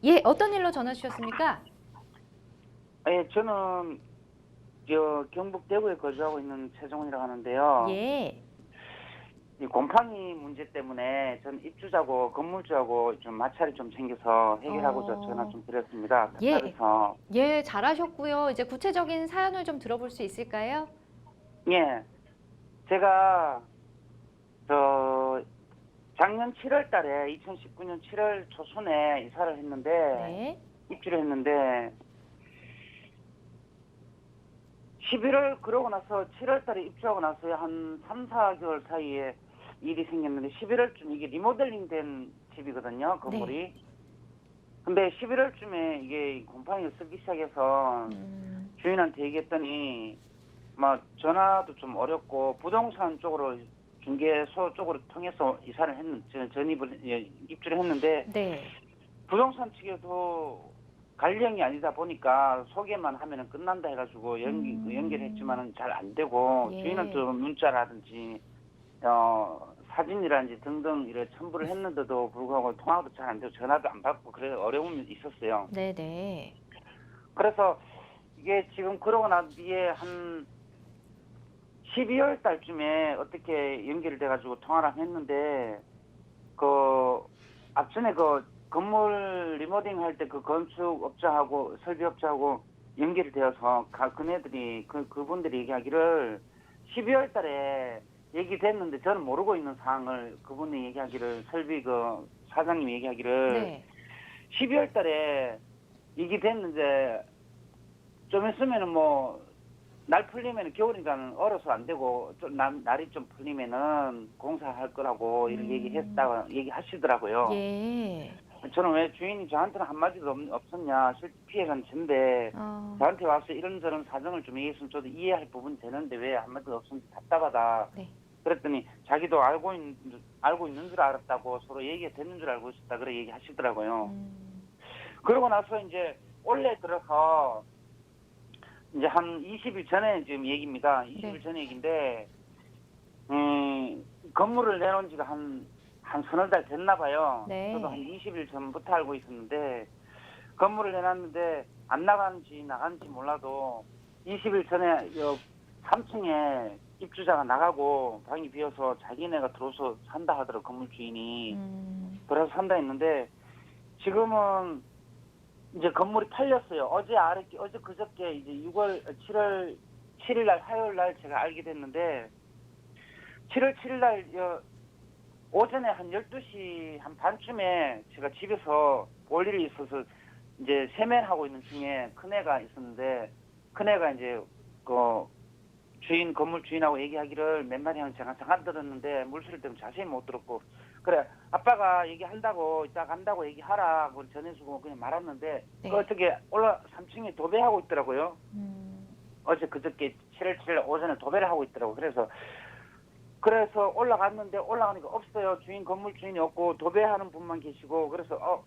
예, 어떤 일로 전화 주셨습니까? 예, 저는 경북 대구에 거주하고 있는 최정훈이라고 하는데요. 예. 이 곰팡이 문제 때문에 전 입주자고 건물주하고 좀 마찰이 좀 생겨서 해결하고자 전화 어, 좀 드렸습니다. 예. 답답해서. 예, 잘하셨고요. 이제 구체적인 사연을 좀 들어볼 수 있을까요? 예, 제가 저 작년 7월 달에 2019년 7월 초순에 이사를 했는데 네. 입주를 했는데 11월 그러고 나서 7월 달에 입주하고 나서 한 3, 4개월 사이에 일이 생겼는데 11월쯤 이게 리모델링 된 집이거든요, 네. 건물이. 근데 11월쯤에 이게 곰팡이가 쓰기 시작해서 음, 주인한테 얘기했더니 막 전화도 좀 어렵고 부동산 쪽으로 중개소 쪽으로 통해서 이사를 전입을 입주를 했는데 네. 부동산 측에도 관리형이 아니다 보니까 소개만 하면은 끝난다 해가지고 음, 연결했지만은 잘 안 되고 주인한테 예. 문자라든지 사진이라든지 등등 이래 첨부를 했는데도 불구하고 통화도 잘 안 되고 전화도 안 받고 그래 어려움이 있었어요. 네네. 그래서 이게 지금 그러고 난 뒤에 한 12월 달쯤에 어떻게 연결이 돼가지고 통화를 했는데 그 앞전에 그 건물 리모델링 할 때 그 건축업자하고 설비업자하고 연결이 되어서 그네들이 그분들이 얘기하기를 12월 달에 얘기됐는데 저는 모르고 있는 사항을 그분이 얘기하기를 설비 그 사장님이 얘기하기를 네. 12월 달에 얘기됐는데 좀 있으면은 뭐 날 풀리면은 겨울이니까는 얼어서 안 되고 좀 날이 좀 풀리면은 공사할 거라고 이렇게 음, 얘기하시더라고요. 예. 저는 왜 주인이 저한테는 한마디도 없었냐. 실제 피해간 전데 어, 저한테 와서 이런저런 사정을 좀 얘기했으면 저도 이해할 부분이 되는데 왜 한마디도 없었는지 답답하다. 네. 그랬더니 자기도 알고 있는 줄 알았다고 서로 얘기가 됐는 줄 알고 있었다. 그래 얘기하시더라고요. 음, 그러고 나서 이제 올해 들어서 이제 한 20일 전에 지금 얘기입니다. 20일 네. 전에 얘기인데, 건물을 내놓은 지가 한 서너 달 됐나 봐요. 저도 한 네. 20일 전부터 알고 있었는데, 건물을 내놨는데, 안 나가는지 나가는지 몰라도, 20일 전에 3층에 입주자가 나가고, 방이 비어서 자기네가 들어서 산다 하더라고, 건물 주인이. 들어서 산다 했는데, 지금은 이제 건물이 팔렸어요. 어제 그저께 이제 7월 7일 날 화요일 날 제가 알게 됐는데 7월 7일 날 오전에 한 12시 한 반쯤에 제가 집에서 볼 일이 있어서 이제 세면하고 있는 중에 큰애가 있었는데 큰애가 이제 그 건물 주인하고 얘기하기를 몇 마디 하면 제가 잠깐 들었는데 물소리 때문에 자세히 못 들었고 그래 아빠가 얘기한다고 이따 간다고 얘기하라 그걸 전해주고 그냥 말았는데 그 네. 어떻게 올라 3층에 도배하고 있더라고요. 음, 어제 그저께 7월 7일 오전에 도배를 하고 있더라고. 그래서 올라갔는데 올라가니까 없어요. 건물 주인이 없고 도배하는 분만 계시고 그래서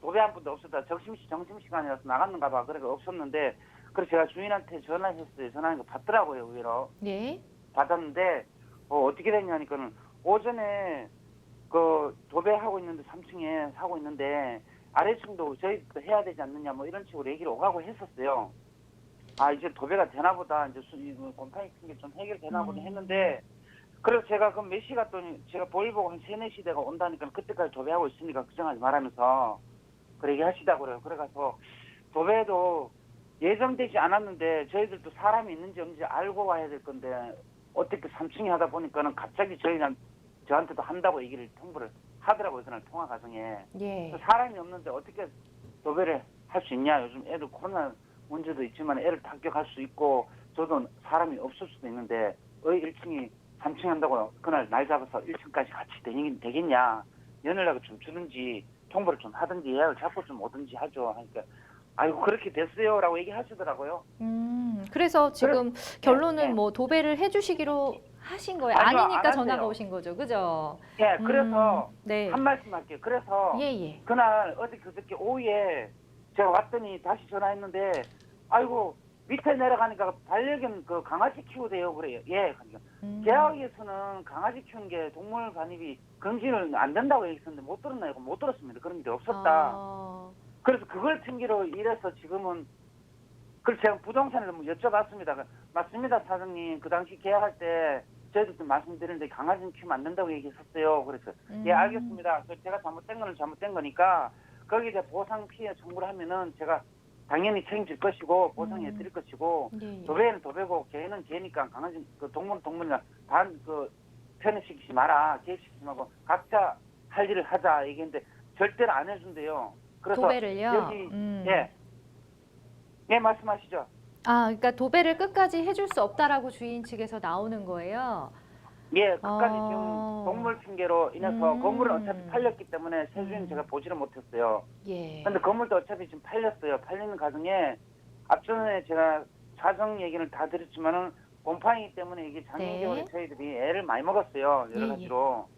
도배한 분도 없었다. 점심시간이라서 나갔는가 봐. 그래서 없었는데 그래서 제가 주인한테 전화했어요. 전화하는 거 받더라고요. 의외로. 예. 받았는데 어떻게 됐냐니까는 오전에 그 도배하고 있는데 3층에 사고 있는데 아래층도 저희도 해야 되지 않느냐 뭐 이런 식으로 얘기를 오가고 했었어요. 아 이제 도배가 되나 보다 이제 곰팡이 큰 게 좀 해결되나 보다 음, 했는데 그래서 제가 그 몇 시 갔더니 제가 볼일 보고 한 3, 4시 대가 온다니까 그때까지 도배하고 있으니까 걱정하지 말하면서 그렇게 하시다고 그래요. 그래가서 도배도 예정되지 않았는데 저희들도 사람이 있는지 없는지 알고 와야 될 건데 어떻게 3층에 하다 보니까는 갑자기 저한테도 한다고 얘기를 통보를 하더라고요. 그날 통화 과정에. 예. 사람이 없는데 어떻게 도배를 할 수 있냐. 요즘 애들 코로나 문제도 있지만 애를 합격할 수 있고 저도 사람이 없을 수도 있는데 1층이 3층 한다고 그날 날 잡아서 1층까지 같이 되겠냐. 연락을 좀 주든지 통보를 좀 하든지 예약을 잡고 좀 오든지 하죠. 하니까 아이고 그렇게 됐어요라고 얘기하시더라고요. 그래서 그래, 지금 예, 결론은 예. 뭐 도배를 해주시기로 하신 거예요? 아니요, 안 아니니까 전화가 하세요. 오신 거죠, 그죠? 예, 그래서 네. 한 말씀 할게요. 그래서 예, 예. 그날 어제 그저께 오후에 제가 왔더니 다시 전화했는데 아이고 밑에 내려가니까 반려견 그 강아지 키우대요 그래요. 예, 그러니까 음, 계약에서는 강아지 키우는 게 동물 간입이 금지는 안 된다고 얘기했었는데 못 들었나요? 못 들었습니다. 그런 일이 없었다. 어, 그래서 그걸 핑계로 이래서 지금은 그래서 제가 부동산을 뭐 여쭤봤습니다. 맞습니다, 사장님. 그 당시 계약할 때 저희도 말씀드렸는데 강아지는 키우면 안 된다고 얘기했었어요. 그래서 예, 알겠습니다. 제가 잘못된 거는 잘못된 거니까 거기에 대해 보상 피해 청구를 하면은 제가 당연히 책임질 것이고 보상해 드릴 것이고 예, 예. 도배는 도배고 개는 개니까 강아지 그 동물은 동물이나 그 편입시키지 마라, 개입시키지 말고 각자 할 일을 하자 얘기했는데 절대로 안 해준대요. 그래서 도배를요? 여기 예 말씀하시죠. 아, 그러니까 도배를 끝까지 해줄 수 없다라고 주인 측에서 나오는 거예요. 예, 끝까지 지금 동물 핑계로 인해서 건물은 어차피 팔렸기 때문에 세주인 제가 보지를 못했어요. 예. 근데 건물도 어차피 지금 팔렸어요. 팔리는 과정에 앞전에 제가 사정 얘기를 다 드렸지만은 곰팡이 때문에 이게 작년겨울에 저희들이 애를 많이 먹었어요. 여러 가지로.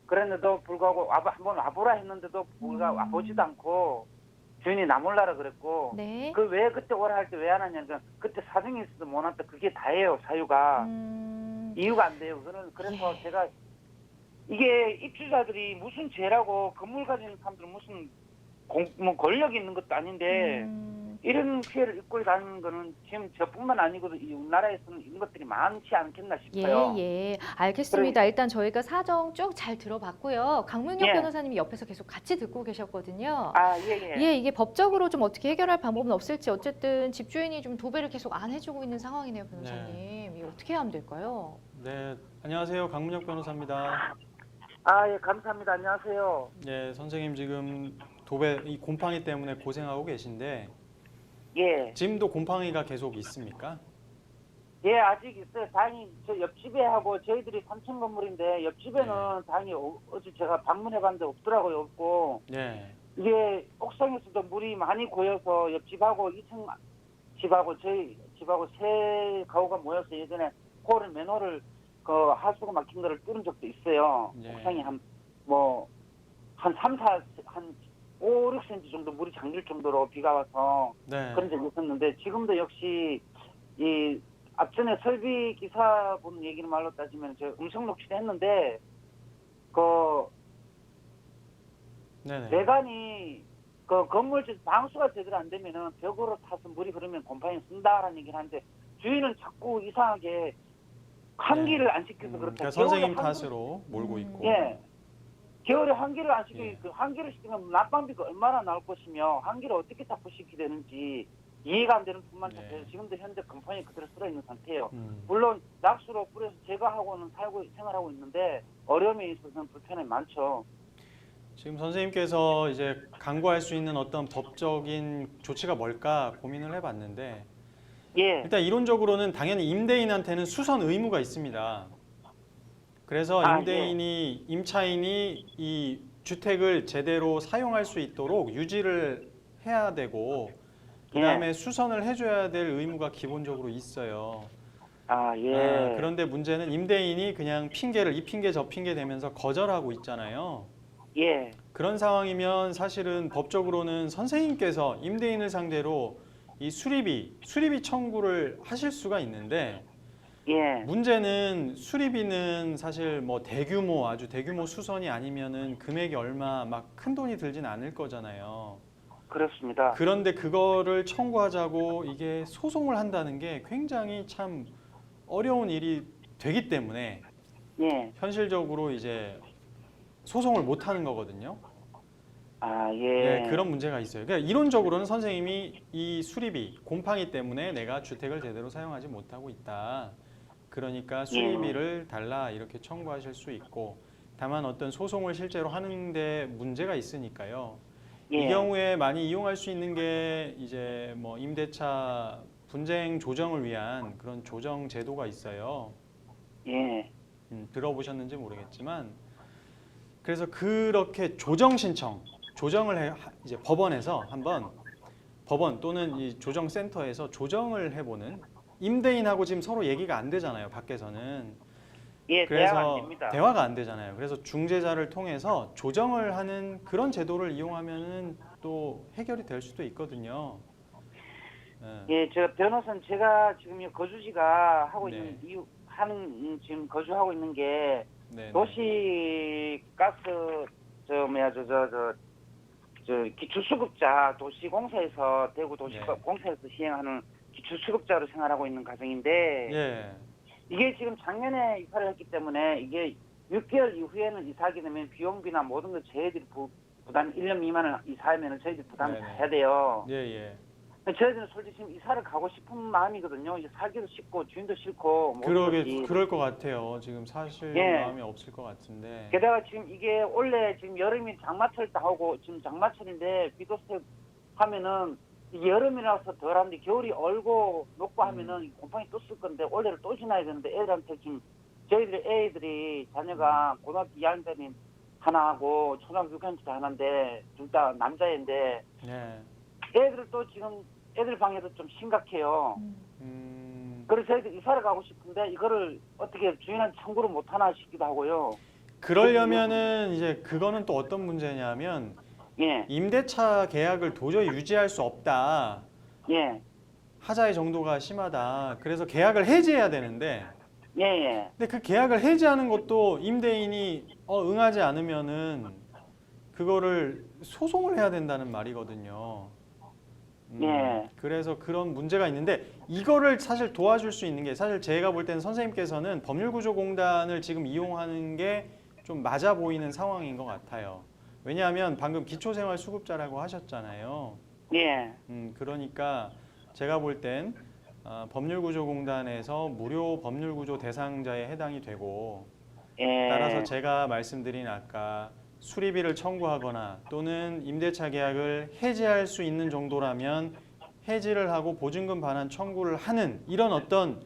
그랬는데도 불구하고 한번 와보라 했는데도 불구하고 와보지도 않고 주인이 나 몰라라 그랬고 네. 그 왜 그때 오라 할 때 왜 안 하냐니까 그때 사정이 있어도 못 왔다. 그게 다예요. 사유가. 이유가 안 돼요. 그래서 예. 제가 이게 입주자들이 무슨 죄라고 건물 가진 사람들은 무슨 뭐 권력이 있는 것도 아닌데 이런 피해를 입고 다니는 거는 지금 저뿐만 아니고 이 우리나라에서는 이런 것들이 많지 않겠나 싶어요. 예, 예. 알겠습니다. 일단 저희가 사정 쭉 잘 들어봤고요. 강문혁 예. 변호사님이 옆에서 계속 같이 듣고 계셨거든요. 아, 예. 예, 이게 법적으로 좀 어떻게 해결할 방법은 없을지 어쨌든 집주인이 좀 도배를 계속 안 해주고 있는 상황이네요, 변호사님. 이거 어떻게 하면 될까요? 네, 안녕하세요. 강문혁 변호사입니다. 아, 예, 감사합니다. 안녕하세요. 네, 선생님 지금 도배 이 곰팡이 때문에 고생하고 계신데 예. 지금도 곰팡이가 계속 있습니까? 예, 아직 있어요. 다행히 저 옆집에 하고 저희들이 3층 건물인데 옆집에는 다행히 어제 제가 방문해봤는데 없더라고요. 없고 네, 이게 옥상에서도 물이 많이 고여서 옆집하고 2층 집하고 저희 집하고 세 가구가 모여서 예전에 맨홀을 그 하수구 막힌 거를 뚫은 적도 있어요. 네. 옥상에 한 5, 6cm 정도 물이 잠길 정도로 비가 와서 네, 그런 적이 있었는데 지금도 역시 이 앞전에 설비 기사분 얘기를 말로 따지면 제가 음성 녹취를 했는데 그 네네. 배관이 그 건물 방수가 제대로 안 되면은 벽으로 타서 물이 흐르면 곰팡이 쓴다라는 얘기를 하는데 주인은 자꾸 이상하게 환기를 안 시켜서 그렇다. 그러니까 선생님 탓으로 몰고 있고. 예. 겨울에 환기를 안 시키고 예. 그 환기를 시키면 난방비가 얼마나 나올 것이며 환기를 어떻게 자꾸 시키게 되는지 이해가 안 되는 뿐만 예. 아니라 지금도 현재 곰팡이 그대로 쓸어 있는 상태예요. 물론 낙수로 뿌려서 제거하고는 생활하고 있는데 어려움에 있어서는 불편함이 많죠. 지금 선생님께서 이제 강구할 수 있는 어떤 법적인 조치가 뭘까 고민을 해봤는데 예. 일단 이론적으로는 당연히 임대인한테는 수선 의무가 있습니다. 그래서 임대인이 임차인이 이 주택을 제대로 사용할 수 있도록 유지를 해야 되고 그다음에 수선을 해줘야 될 의무가 기본적으로 있어요. 아, 예. 그런데 문제는 임대인이 그냥 핑계를 이 핑계 저 핑계 대면서 거절하고 있잖아요. 예. 그런 상황이면 사실은 법적으로는 선생님께서 임대인을 상대로 이 수리비 청구를 하실 수가 있는데 예. 문제는 수리비는 사실 뭐 아주 대규모 수선이 아니면은 금액이 얼마 막 큰 돈이 들진 않을 거잖아요. 그렇습니다. 그런데 그거를 청구하자고 이게 소송을 한다는 게 굉장히 참 어려운 일이 되기 때문에 예. 현실적으로 이제 소송을 못 하는 거거든요. 아, 예. 네, 그런 문제가 있어요. 그러니까 이론적으로는 선생님이 이 수리비, 곰팡이 때문에 내가 주택을 제대로 사용하지 못하고 있다. 그러니까 수리비를 달라 이렇게 청구하실 수 있고 다만 어떤 소송을 실제로 하는데 문제가 있으니까요. 예. 이 경우에 많이 이용할 수 있는 게 이제 뭐 임대차 분쟁 조정을 위한 그런 조정 제도가 있어요. 예. 들어보셨는지 모르겠지만 그래서 그렇게 조정을 이제 법원에서 한번 법원 또는 이 조정센터에서 조정을 해보는 임대인하고 지금 서로 얘기가 안 되잖아요. 밖에서는. 예, 대화가 안 됩니다. 대화가 안 되잖아요. 그래서 중재자를 통해서 조정을 하는 그런 제도를 이용하면은 또 해결이 될 수도 있거든요. 예, 제가 지금 거주지가 하고 네. 있는 지금 거주하고 있는 게 네. 도시 가스 저 기초수급자 도시공사에서 대구 네. 도시공사에서 시행하는 기초수급자로 생활하고 있는 가정인데 예. 이게 지금 작년에 이사를 했기 때문에 이게 6개월 이후에는 이사하게 되면 비용비나 모든 걸 저희들이 부담 1년 미만을 이사하면 저희들이 부담을 네네. 다 해야 돼요. 예, 예. 저희들은 솔직히 지금 이사를 가고 싶은 마음이거든요. 이제 살기도 싫고 주인도 싫고 모든 것이. 그럴 것 같아요. 지금 사실 예. 마음이 없을 것 같은데. 게다가 지금 이게 원래 지금 여름이 장마철 다 하고 지금 장마철인데 비도세 하면은 이게 여름이라서 덜한데 겨울이 얼고 녹고 하면은 곰팡이 또 쓸 건데 올해를 또 지나야 되는데 애들한테 지금 애들이 자녀가 고등학교 2학년 때는 하나 하고 초등학교 6학년 때 하나인데 둘 다 남자인데 네. 애들 또 지금 애들 방에도 좀 심각해요. 그래서 저희들 이사를 가고 싶은데 이거를 어떻게 주인한테 청구를 못 하나 싶기도 하고요. 그러려면은 이제 그거는 또 어떤 문제냐면 예, 임대차 계약을 도저히 유지할 수 없다. 예, 하자의 정도가 심하다. 그래서 계약을 해지해야 되는데 예, 예. 근데 그 계약을 해지하는 것도 임대인이 응하지 않으면은 그거를 소송을 해야 된다는 말이거든요. 예. 그래서 그런 문제가 있는데 이거를 사실 도와줄 수 있는 게 사실 제가 볼 때는 선생님께서는 법률구조공단을 지금 이용하는 게 좀 맞아 보이는 상황인 것 같아요. 왜냐하면 방금 기초생활수급자라고 하셨잖아요. 예, 그러니까 제가 볼 땐 법률구조공단에서 무료 법률구조 대상자에 해당이 되고 예. 따라서 제가 말씀드린 아까 수리비를 청구하거나 또는 임대차 계약을 해지할 수 있는 정도라면 해지를 하고 보증금 반환 청구를 하는 이런 어떤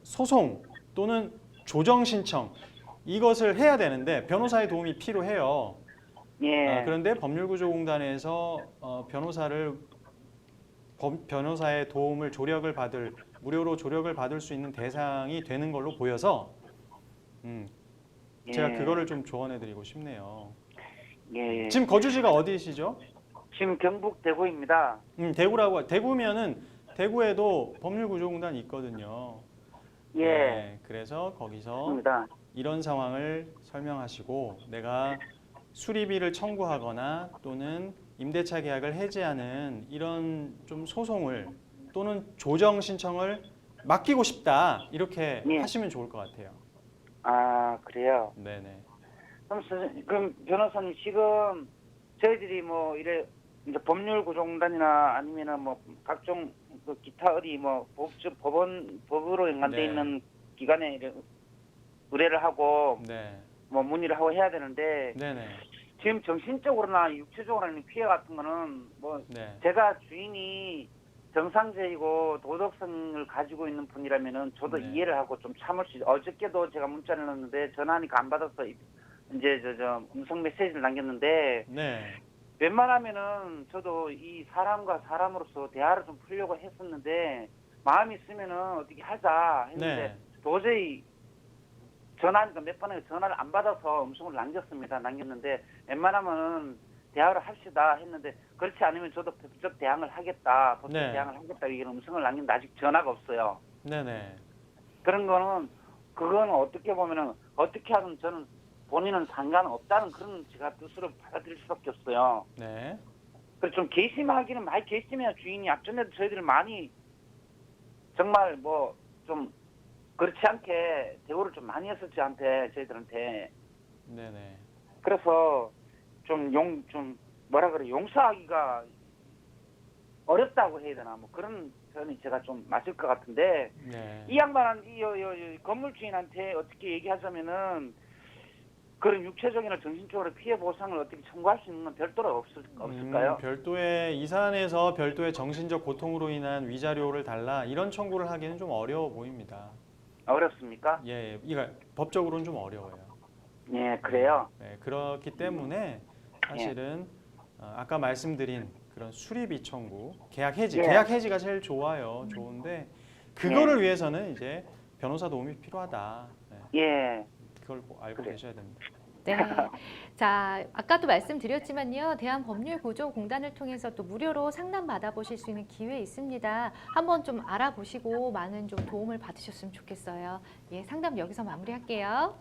소송 또는 조정 신청 이것을 해야 되는데 변호사의 도움이 필요해요. 예. 그런데 법률구조공단에서 변호사의 도움을 무료로 조력을 받을 수 있는 대상이 되는 걸로 보여서 제가 예. 그거를 좀 조언해드리고 싶네요. 예. 지금 거주지가 어디시죠? 지금 경북 대구입니다. 대구면은 대구에도 법률구조공단이 있거든요. 예. 네, 그래서 거기서 입니다. 이런 상황을 설명하시고 내가 수리비를 청구하거나 또는 임대차 계약을 해지하는 이런 좀 소송을 또는 조정 신청을 맡기고 싶다 이렇게 예. 하시면 좋을 것 같아요. 아, 그래요. 네네. 그럼 변호사님 지금 저희들이 뭐 이래 이제 법률구조공단이나 아니면은 뭐 각종 그 기타 어디 뭐 법으로 연관돼 네. 있는 기관에 의뢰를 하고 네. 뭐 문의를 하고 해야 되는데 네네. 지금 정신적으로나 육체적으로는 피해 같은 거는 뭐 네. 제가 주인이 정상적이고 도덕성을 가지고 있는 분이라면은 저도 네. 이해를 하고 좀 참을 수 있어요. 어저께도 제가 문자를 넣었는데 전화하니까 안 받아서 이제 저 음성 메시지를 남겼는데 네. 웬만하면은 저도 이 사람과 사람으로서 대화를 좀 풀려고 했었는데 마음이 있으면은 어떻게 하자 했는데 네. 도저히 전화하니까 몇 번에 전화를 안 받아서 음성을 남겼는데 웬만하면은 대화를 합시다 했는데 그렇지 않으면 저도 법적 대항을 하겠다. 법적 네. 대항을 하겠다. 이런 음성을 남겼는데 아직 전화가 없어요. 네네. 그거는 어떻게 보면은 어떻게 하든 저는 본인은 상관없다는 그런 제가 뜻으로 받아들일 수밖에 없어요. 네. 그래서 좀 괘씸하기는 많이 괘씸해야 주인이 앞전에도 저희들이 많이 정말 뭐 좀 그렇지 않게 대우를 좀 많이 했었지 저희들한테. 네네. 그래서 좀 용서하기가 어렵다고 해야 되나 뭐 그런 표현이 제가 좀 맞을 것 같은데 네. 이 양반한 이 건물 주인한테 어떻게 얘기하자면은 그런 육체적이나 정신적으로 피해 보상을 어떻게 청구할 수 있는 건 별도로 없을까요? 별도의 이 사안에서 별도의 정신적 고통으로 인한 위자료를 달라 이런 청구를 하기는 좀 어려워 보입니다. 어렵습니까? 예, 이거 법적으로는 좀 어려워요. 예, 그래요. 네, 그렇기 때문에 사실은 아까 말씀드린 그런 수리비 청구, 계약 해지, 예. 계약 해지가 제일 좋은데 그거를 위해서는 이제 변호사 도움이 필요하다. 네, 예. 그걸 꼭 알고 그래. 계셔야 됩니다. 네. 자, 아까도 말씀드렸지만요. 대한법률구조공단을 통해서 또 무료로 상담 받아보실 수 있는 기회 있습니다. 한번 좀 알아보시고 많은 좀 도움을 받으셨으면 좋겠어요. 예, 상담 여기서 마무리할게요.